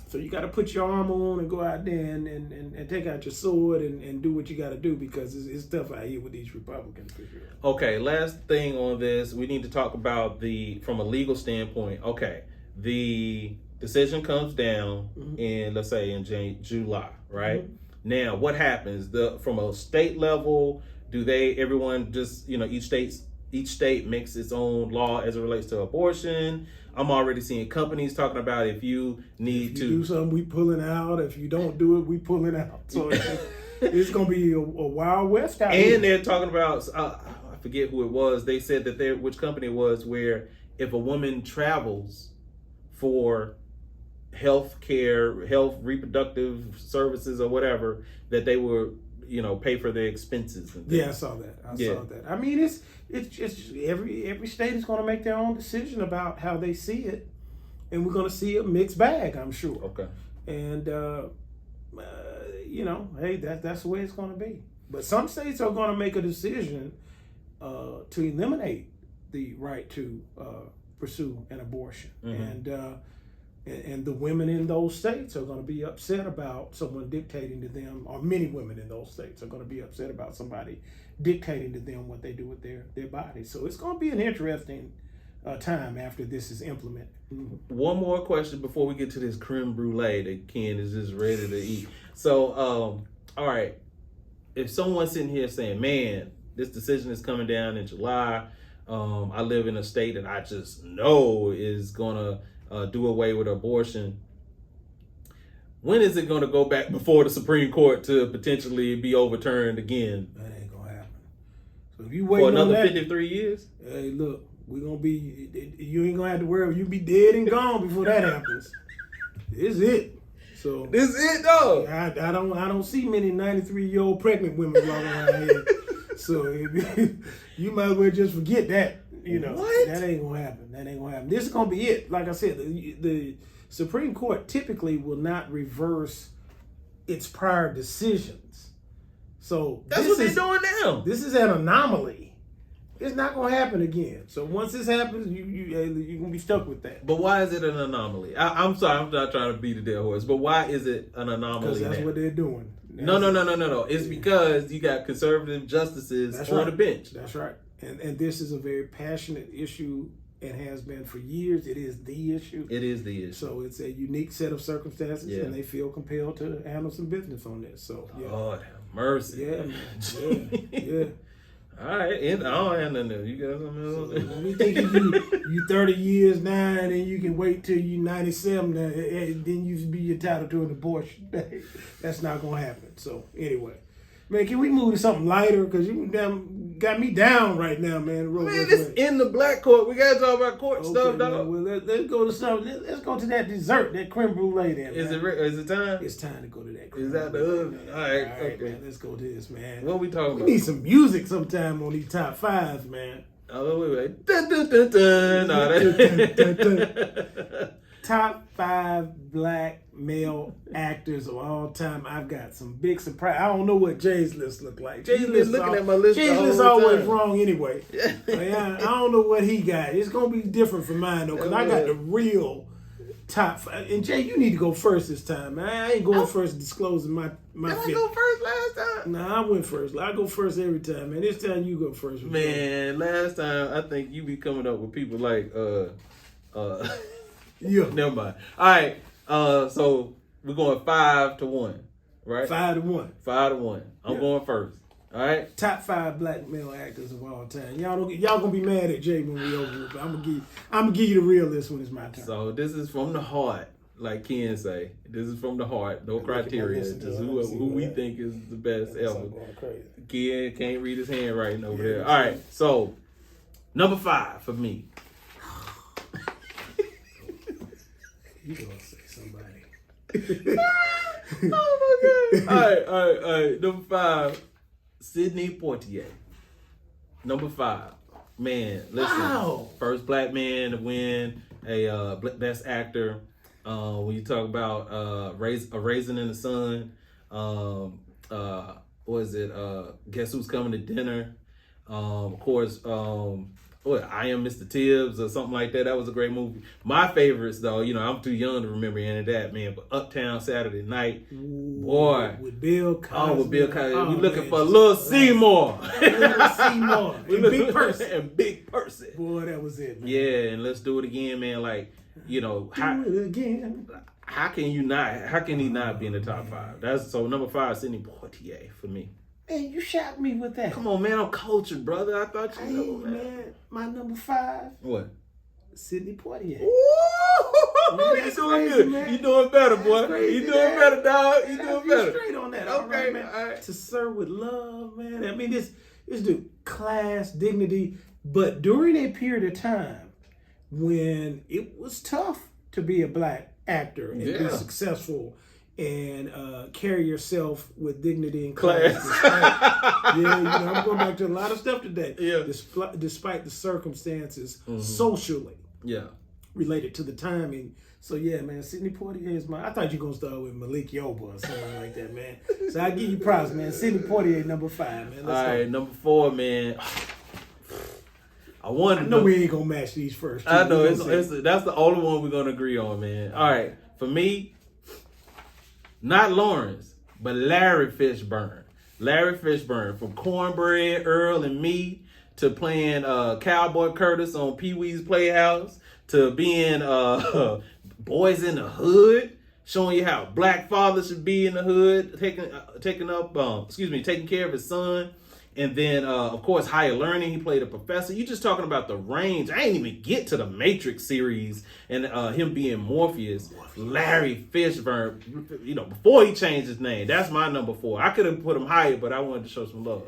So you got to put your armor on and go out there and take out your sword and do what you got to do, because it's tough out here with these Republicans, for sure. Okay, last thing on this, we need to talk about from a legal standpoint. Okay, the decision comes down in, let's say, in July, right? Mm-hmm. Now, what happens? From a state level, everyone just, each state makes its own law as it relates to abortion. I'm already seeing companies talking about if you need to do something, we pulling out. If you don't do it, we pulling out. So it's going to be a Wild West out here. And they're talking about, I forget who it was. They said that which company it was, where if a woman travels for health reproductive services or whatever, that they were pay for their expenses and things. Yeah, I saw that. I saw that. I mean, it's just every state is going to make their own decision about how they see it, and we're going to see a mixed bag, I'm sure. Okay. And hey, that's the way it's going to be. But some states are going to make a decision to eliminate the right to pursue an abortion, and the women in those states are going to be upset about someone dictating to them, or many women in those states are going to be upset about somebody dictating to them what they do with their bodies. So it's going to be an interesting time after this is implemented. Mm-hmm. One more question before we get to this creme brulee that Ken is just ready to eat. So, all right, if someone's sitting here saying, man, this decision is coming down in July, I live in a state that I just know is going to do away with abortion. When is it going to go back before the Supreme Court to potentially be overturned again? That ain't gonna happen. So if you wait for another on that, 53 years? Hey, look, we're gonna be. You ain't gonna have to worry. You be dead and gone before that happens. This is it. So this is it, though. I don't see many 93-year-old pregnant women walking around here. So you might as well just forget that. You know, that ain't gonna happen. That ain't gonna happen. This is gonna be it. Like I said, the Supreme Court typically will not reverse its prior decisions. So that's what they're doing now. This is an anomaly. It's not gonna happen again. So once this happens, you're gonna be stuck with that. But why is it an anomaly? I'm sorry, I'm not trying to beat a dead horse, but why is it an anomaly? Because that's what they're doing. No. It's because you got conservative justices on the bench. That's right. And this is a very passionate issue and has been for years. It is the issue. It is the issue. So it's a unique set of circumstances, and they feel compelled to handle some business on this. So, yeah. Lord have mercy. Yeah, man. Yeah. All right, I don't have nothing. You got something else? So when we thinking you 30 years now, and then you can wait till you 97, and then you be entitled to an abortion. That's not gonna happen. So anyway, man, can we move to something lighter? Because you got me down right now, man. This in the black court. We gotta talk about court stuff, dog. Well, let's go to something. Let's go to that dessert, that creme brulee. There, is it time? It's time to go to that. Creme is that the oven? All right, okay. Man, let's go to this, man. What we talking about? We need some music sometime on these top fives, man. Oh wait. Dun, dun, dun, dun. No, Top 5 black male actors of all time. I've got some big surprise. I don't know what Jay's list look like. Jay's been looking at my list. Jay's list always wrong anyway. I don't know what he got. It's gonna be different from mine though, because I got the real top 5. And Jay, you need to go first this time, man. I ain't going first disclosing my Did I go first last time? Nah, I went first. I go first every time, man. This time you go first. Man, last time I think you be coming up with people like yeah. Never mind. All right. So we're going 5-1, right? 5-1. 5-1. I'm going first. All right. Top 5 black male actors of all time. Y'all gonna be mad at Jay when we over it, but I'm gonna give you the real list when it's my turn. So this is from the heart, like Ken say. This is from the heart. No criteria. Just who we think is the best ever. Ken can't read his handwriting over there. All right. So number 5 for me. You gonna say somebody? Oh my God! All right. Number 5, Sidney Poitier. Number 5, man. Listen, first black man to win a best actor. When you talk about A Raisin in the Sun, what is it? Guess Who's Coming to Dinner? Of course. I Am Mr. Tibbs or something like that. That was a great movie. My favorites, though, I'm too young to remember any of that, man. But Uptown Saturday Night, boy. With Bill Cosby. Oh, with Bill Cosby. We're looking for Lil Seymour. Little Seymour. And Big Person. And Big Person. Boy, that was it, man. Yeah, and let's do it again, man. Like, do it again. How can he not be in the top 5? So number 5, Sidney Poitier for me. Man, you shot me with that. Come on, man. I'm cultured, brother. I thought you know, man. My number 5. What? Sidney Poitier. Ooh, you doing good. Man. You doing better, boy. You doing better, dog. You doing better. Straight on that. Okay, man. All right. To Serve with Love, man. I mean, this dude, class, dignity. But during a period of time when it was tough to be a black actor and be successful and carry yourself with dignity and class. I'm going back to a lot of stuff today. Yeah. Despite the circumstances socially related to the timing. So, yeah, man, Sidney Poitier is I thought you were going to start with Malik Yoba or something like that, man. So I give you props, man. Sidney Poitier, number 5, man. All right, number 4, man. I know we ain't going to match these first two. I know. That's the only one we're going to agree on, man. All right, for me, not Lawrence, but Larry Fishburne. Larry Fishburne, from Cornbread, Earl, and Me, to playing Cowboy Curtis on Pee-wee's Playhouse, to being Boys in the Hood, showing you how black fathers should be in the hood, taking care of his son, And then, of course, Higher Learning, he played a professor. You just talking about the range. I ain't even get to the Matrix series and him being Morpheus. Larry Fishburne, before he changed his name. That's my number 4. I could have put him higher, but I wanted to show some love.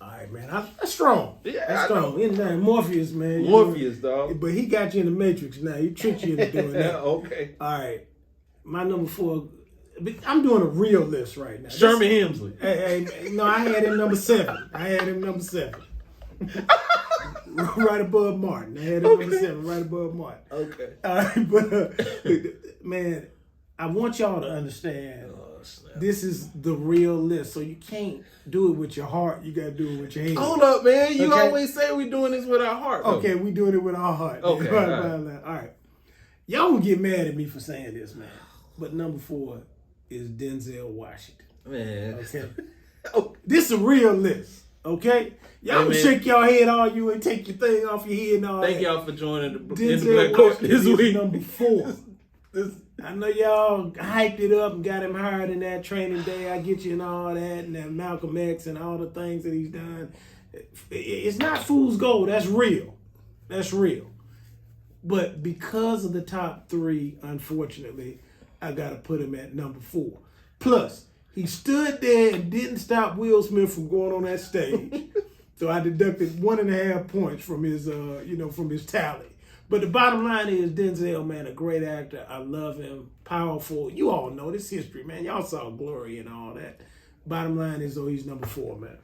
All right, man. That's strong. Yeah, that's strong. His name Morpheus, man. Morpheus, dog. But he got you in the Matrix now. He tricked you into doing that. Okay. All right. My number 4. I'm doing a real list right now. Sherman Hemsley. No, I had him number 7. Right above Martin. I had him number 7, right above Martin. Okay. All right, but man, I want y'all to understand. This is the real list, so you can't do it with your heart. You gotta do it with your hands. Hold up, man. You always say we're doing this with our heart. Okay, we doing it with our heart. Okay, all right. Y'all gonna get mad at me for saying this, man. But number 4 is Denzel Washington. Man. Okay. This is a real list. Okay? Y'all can shake your head all you and take your thing off your head and all Thank that. y'all for joining the Denzel Black Court this week. Number 4. I know y'all hyped it up and got him hired in that Training Day. I get you and all that, and that Malcolm X and all the things that he's done. It's not fool's gold. That's real. That's real. But because of the top 3, unfortunately, I got to put him at number 4. Plus, he stood there and didn't stop Will Smith from going on that stage. So I deducted 1.5 points from his, from his tally. But the bottom line is Denzel, man, a great actor. I love him. Powerful. You all know this history, man. Y'all saw Glory and all that. Bottom line is, though, he's number 4, man.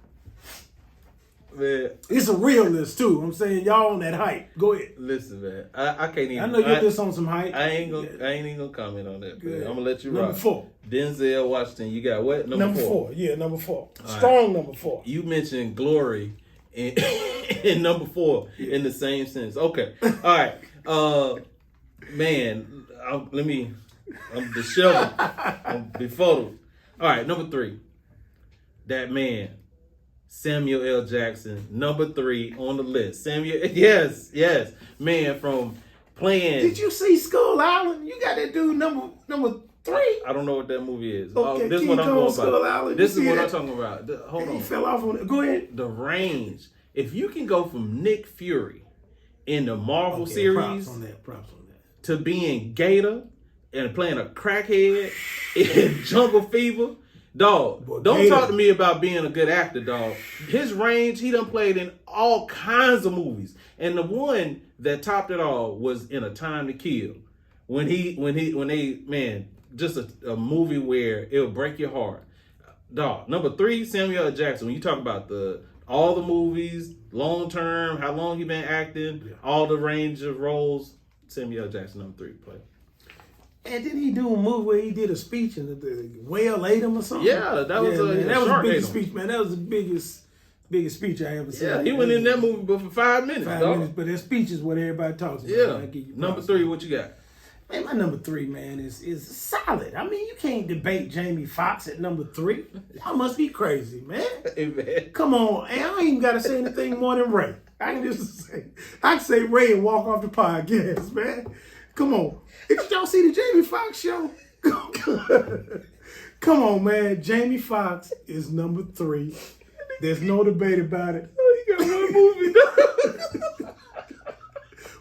Man, it's a real list too. I'm saying y'all on that hype. Go ahead. Listen, man. I can't even. I know you're just on some hype. I ain't even gonna comment on that. I'm gonna let you rock. Number 4. Denzel Washington. You got what? Number 4. Yeah, number 4. Strong right. Number 4. You mentioned Glory in number 4 in the same sense. Okay. All right. Man, I'm disheveled. I'm befuddled. All right. Number 3. That man. Samuel L. Jackson, number 3 on the list. Yes, man, from playing. Did you see Skull Island? You got that dude number 3. I don't know what that movie is. Okay, this is what I'm going Skull Island. This is what I'm talking about. Hold on. He fell off on it. Go ahead. The range. If you can go from Nick Fury in the Marvel series props on that, to being Gator and playing a crackhead in Jungle Fever. Dog, don't talk to me about being a good actor, dog. His range, he done played in all kinds of movies. And the one that topped it all was in A Time to Kill. When they just a movie where it'll break your heart. Dog, number 3, Samuel L. Jackson. When you talk about all the movies, long term, how long he been acting, all the range of roles, Samuel L. Jackson, number 3 player. And didn't he do a movie where he did a speech and the whale ate him or something? Yeah, that was the biggest speech, man. That was the biggest speech I ever seen. Yeah, he went in that movie but for 5 minutes. 5 minutes, but that speech is what everybody talks about. Yeah. Number 3, what you got? Man, my number 3, man, is solid. I mean, you can't debate Jamie Foxx at number 3. Y'all must be crazy, man. Hey, man. Come on, and I ain't even got to say anything more than Ray. I can say Ray and walk off the podcast, man. Come on. Did y'all see the Jamie Foxx show? Come on, man. Jamie Foxx is number 3. There's no debate about it. Oh, you got one movie.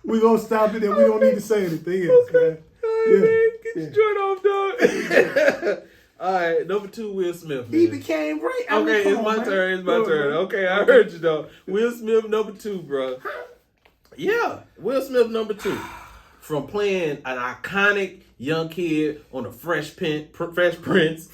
We're going to stop it and we don't need to say anything else, man. Man, get your joint off, dog. All right, number 2, Will Smith. Man. He became Ray. Okay, it's my turn. Okay, I heard you, though. Will Smith, number 2, bro. Yeah, Will Smith, number 2. From playing an iconic young kid on the Fresh Prince,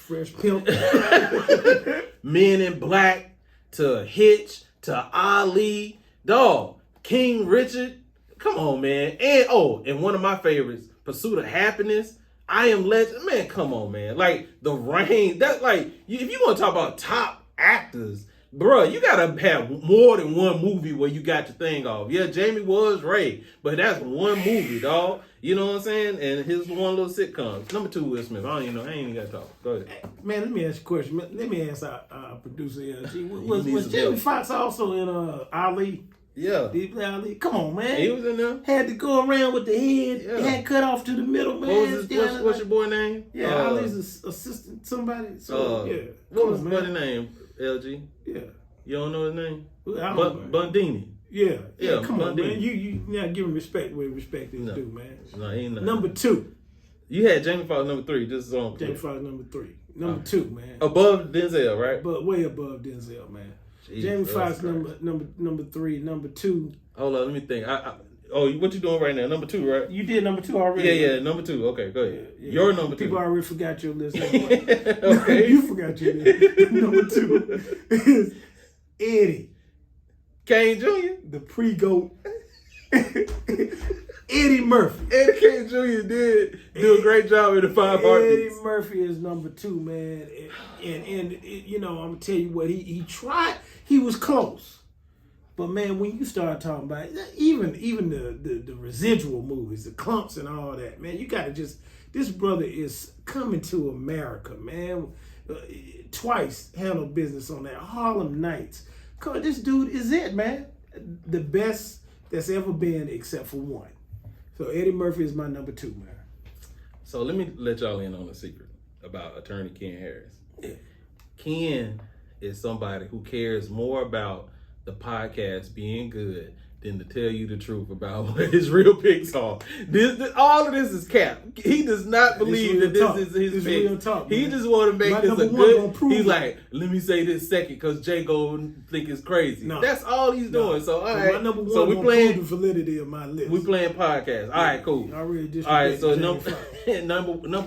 Men in Black, to Hitch, to Ali, dog, King Richard. Come on, man. And one of my favorites, Pursuit of Happiness, I Am Legend. Man, come on, man. Like, the range, that, like, if you want to talk about top actors, bro, you gotta have more than one movie where you got your thing off. Yeah, Jamie was Ray, but that's one movie, dog. You know what I'm saying? And his one little sitcom. Number 2, Will Smith. I ain't even got to talk. Go ahead. Man, let me ask you a question. Let me ask our producer, LG. Was Jamie Foxx also in Ali? Yeah. Did he play Ali? Come on, man. He was in there. Had to go around with the head cut off to the middle, man. What's your boy name? Yeah, Ali's assistant, somebody. So, what was his name, LG? Yeah. You don't know his name? Bundini. Yeah. Come on, man. You not giving respect where respect is due, man. No, he ain't nothing. Number 2. You had Jamie Foxx number 3. Just on Jamie Foxx number 3. Number 2, man. Above Denzel, right? But way above Denzel, man. Jamie Foxx number 3. Number 2. Hold on, let me think. What you doing right now? Number 2, right? You did number 2 already. Yeah, number 2. Okay, go ahead. Yeah. Your number 2. People already forgot your list. Okay. You forgot your list. Number 2 is Eddie. Kane Jr. The pre-GOAT. Eddie Murphy. Eddie Kane Jr. did do a great job in the 5 Heartbeats. Eddie Murphy is number 2, man. And I'm going to tell you what, he tried. He was close. But, man, when you start talking about even the residual movies, the clumps and all that, man, you got to just, this brother is coming to America, man. Twice handled business on that. Harlem Nights. Come on, this dude is it, man. The best that's ever been except for one. So Eddie Murphy is my number 2, man. So let me let y'all in on a secret about attorney Ken Harris. Yeah. Ken is somebody who cares more about the podcast being good than to tell you the truth about what his real picks are. All of this is cap. He does not believe that this is his pick. Real talk, he man. just want to make my this a good. He's it. like, let me say this second because Jay go think it's crazy. No. That's all he's doing. So all right. My number 1 so we playing the validity of my list. We playing podcast. All right, cool. I really all right. So number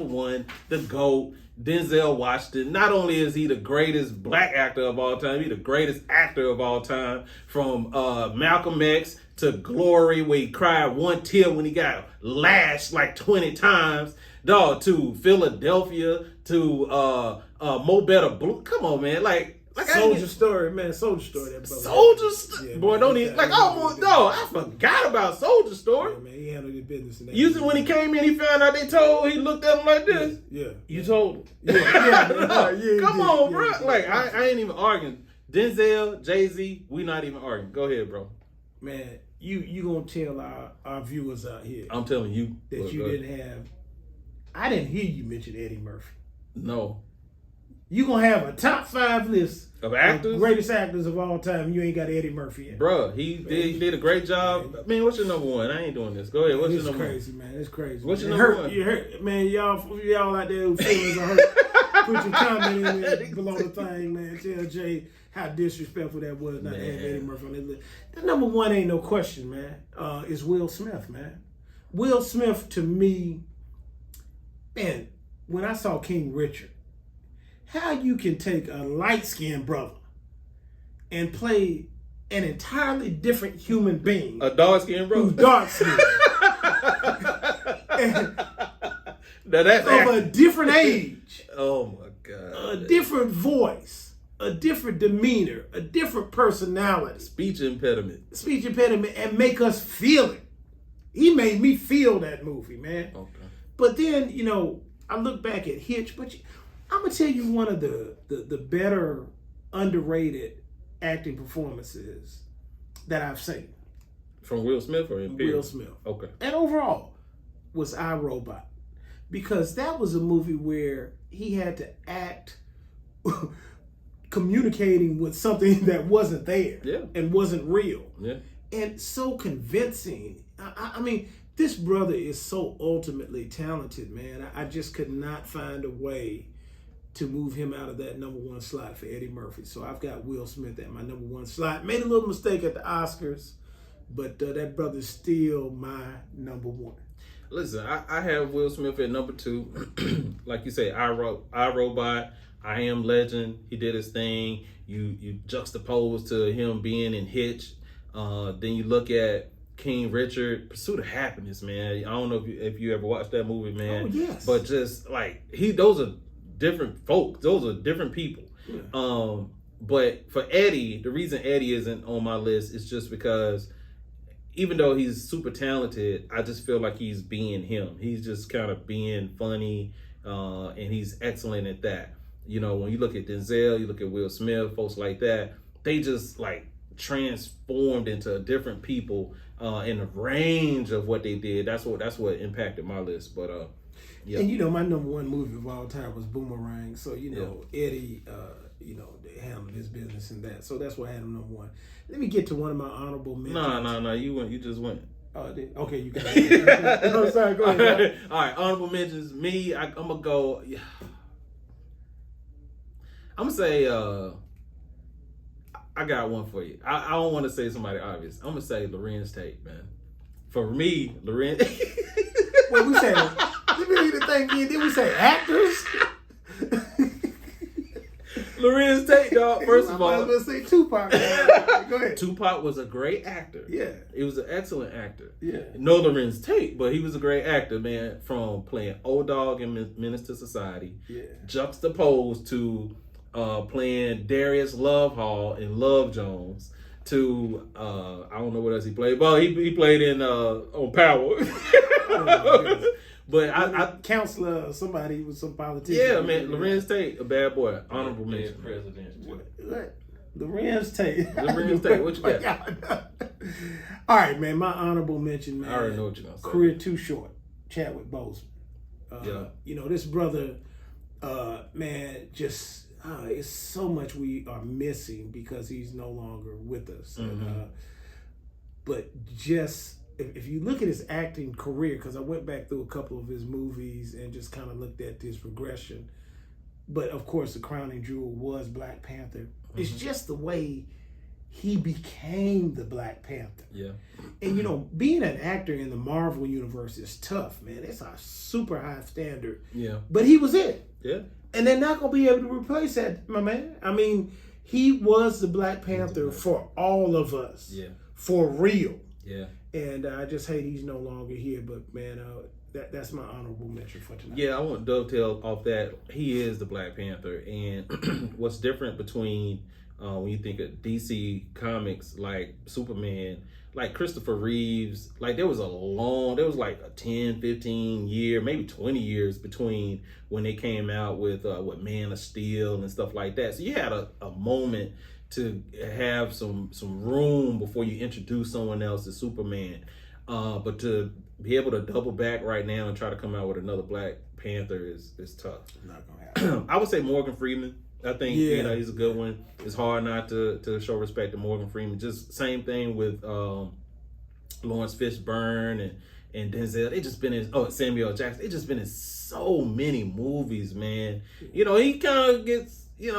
1, the GOAT. Denzel Washington. Not only is he the greatest black actor of all time, he's the greatest actor of all time. From Malcolm X to Glory, where he cried one tear when he got lashed like 20 times. Dog, to Philadelphia, to Mo Better Blue. Come on, man. Like Soldier Story, man. Soldier Story. That brother. Soldier Story. Boy, don't even I forgot about Soldier Story. Yeah, man, he handled his business. Usually when he came in, he found out he looked at him like this. Yeah. You told him. Yeah. Come on, bro. Like I ain't even arguing. Denzel, Jay-Z, we not even arguing. Go ahead, bro. Man, you gonna tell our viewers out here. I'm telling you that you didn't have. I didn't hear you mention Eddie Murphy. No. You gonna have a top 5 list of actors, greatest actors of all time, and you ain't got Eddie Murphy in. Bruh, he did a great job. Man, what's your number 1? I ain't doing this. Go ahead. What's your number 1? It's crazy, man. It's crazy. What's your number 1? You hurt, man. Y'all out there who feelings are hurt. Put your comment in there below the thing, man. Tell Jay how disrespectful that was not to have Eddie Murphy on that list. The number 1 ain't no question, man. Is Will Smith, man. Will Smith, to me, man, when I saw King Richard, how you can take a light-skinned brother and play an entirely different human being. A dark-skinned brother? Who's dark-skinned. Now that's of a different age. Oh, my God. A different voice. A different demeanor. A different personality. Speech impediment. And make us feel it. He made me feel that movie, man. Okay. But then, I look back at Hitch, but I'm going to tell you one of the better underrated acting performances that I've seen. From Will Smith or Imperial? Will Smith. Okay. And overall was I, Robot. Because that was a movie where he had to act communicating with something that wasn't there. Yeah. And wasn't real. Yeah. And so convincing. I mean, this brother is so ultimately talented, man. I just could not find a way to move him out of that number 1 slot for Eddie Murphy. So I've got Will Smith at my number 1 slot. Made a little mistake at the Oscars, but that brother's still my number 1. Listen, I have Will Smith at number 2. Like you say, I Robot, I Am Legend. He did his thing. You juxtapose to him being in Hitch. Then you look at King Richard, Pursuit of Happiness, man. I don't know if you ever watched that movie, man. Oh, yes. But just like those are different folk. Those are different people. Yeah. But for Eddie, the reason Eddie isn't on my list is just because even though he's super talented, I just feel like he's being him. He's just kind of being funny, and he's excellent at that. When you look at Denzel, you look at Will Smith, folks like that, they just like transformed into different people in the range of what they did. That's what impacted my list. But Yep. And my number one movie of all time was Boomerang. So Eddie, they handled his business in that. So that's why I had him number one. Let me get to one of my honorable mentions. No. You just went. Okay, you got it. I'm sorry. Go ahead. All right, honorable mentions. Me, I'm gonna go. Yeah. I'm gonna say. I got one for you. I don't want to say somebody obvious. I'm gonna say Lorenz Tate, man. For me, Lorenz. What we say? Did we even think? Did we say actors? Lorenz Tate, dog. First of all, I was gonna say Tupac. Go ahead. Tupac was a great actor. Yeah, he was an excellent actor. Yeah, no Lorenz Tate, but he was a great actor, man. From playing Old Dog in Menace to Society, juxtaposed to playing Darius Love Hall in Love Jones. To I don't know what else he played. Well, he played in on Power. But I counselor or somebody was some politician. Yeah, man. Lorenz Tate, a bad boy. Honorable mention. President. What? Lorenz Tate. Lorenz Tate. What you got? All right, man. My honorable mention, man. I already know what you're gonna say. Career Too Short. Chadwick Boseman. This brother, man, just it's so much we are missing because he's no longer with us. Mm-hmm. But just. If you look at his acting career, because I went back through a couple of his movies and just kind of looked at his progression, but of course the crowning jewel was Black Panther. Mm-hmm. It's just the way he became the Black Panther. Yeah. And being an actor in the Marvel universe is tough, man. It's a super high standard. Yeah. But he was it. Yeah. And they're not going to be able to replace that, my man. I mean, he was the Black Panther for all of us. Yeah. For real. Yeah. And I just hate he's no longer here. But, man, that's my honorable mention for tonight. Yeah, I want to dovetail off that. He is the Black Panther. And what's different between when you think of DC Comics, like Superman, like Christopher Reeves, like there was like a 10, 15 year, maybe 20 years between when they came out with Man of Steel and stuff like that. So you had a moment to have some room before you introduce someone else to Superman. But to be able to double back right now and try to come out with another Black Panther is tough. Not gonna happen. I would say Morgan Freeman. I think he's a good one. It's hard not to show respect to Morgan Freeman. Just same thing with Lawrence Fishburne and Denzel. They just been in Samuel Jackson. They just been in so many movies, man. He kind of gets. He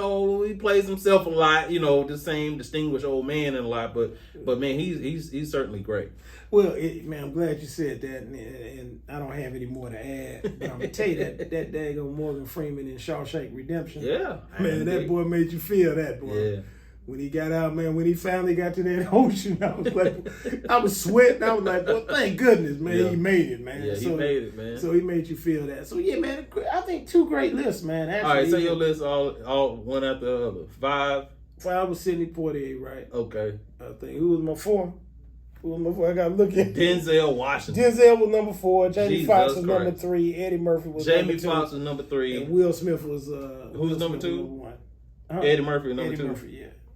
plays himself a lot, the same distinguished old man in a lot, but man, he's certainly great. Well, man, I'm glad you said that, and I don't have any more to add, but I'm gonna tell you that daggone Morgan Freeman in Shawshank Redemption. Yeah, man, that boy made you feel that, boy. Yeah. When he got out, man, when he finally got to that ocean, I was like, I was sweating. I was like, well, thank goodness, man, he made it, man. Yeah, he made it, man. So he made you feel that. So yeah, man, I think two great lists, man. Actually, all right, say your list all one after the other. Five was Sidney Poitier, right? Okay. I think who was my four? I gotta look at Denzel Washington. Denzel was number 4. Jamie Foxx was number 3. Eddie Murphy was number 2. Jamie Foxx was number 3. And Will Smith was who was number 2? Number 1. Eddie Murphy was number 2. Eddie Murphy,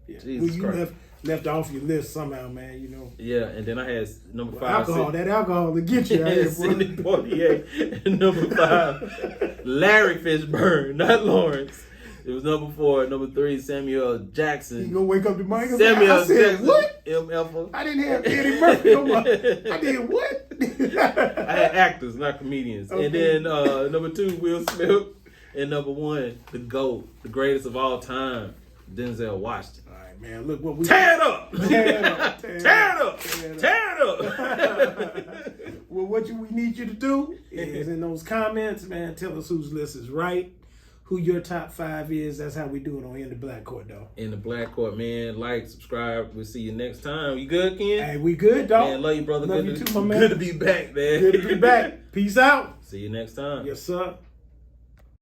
yeah. Jesus Christ. Left off your list somehow, man. Yeah, and then I had number 5. Alcohol, that alcohol to get you out here, bro. Sidney Poitier. And number 5, Larry Fishburne, not Lawrence. It was number 4. Number 3, Samuel Jackson. You gonna wake up tomorrow? Samuel Jackson. What? M.F. I didn't have Eddie Murphy on my. I did what? I had actors, not comedians. Okay. And then number 2, Will Smith. And number 1, the GOAT, the greatest of all time, Denzel Washington. All right, man. Look what we tear it up. Tear it up. Well, what we need you to do is in those comments, man, tell us whose list is right. Who your top 5 is. That's how we do it on In the Black Court, though. In the Black Court, man. Like, subscribe. We'll see you next time. You good, Ken? Hey, we good, dog. Man, love you, brother. Love good you too, my man. Good to be back, man. Good to be back. Peace out. See you next time. Yes, sir.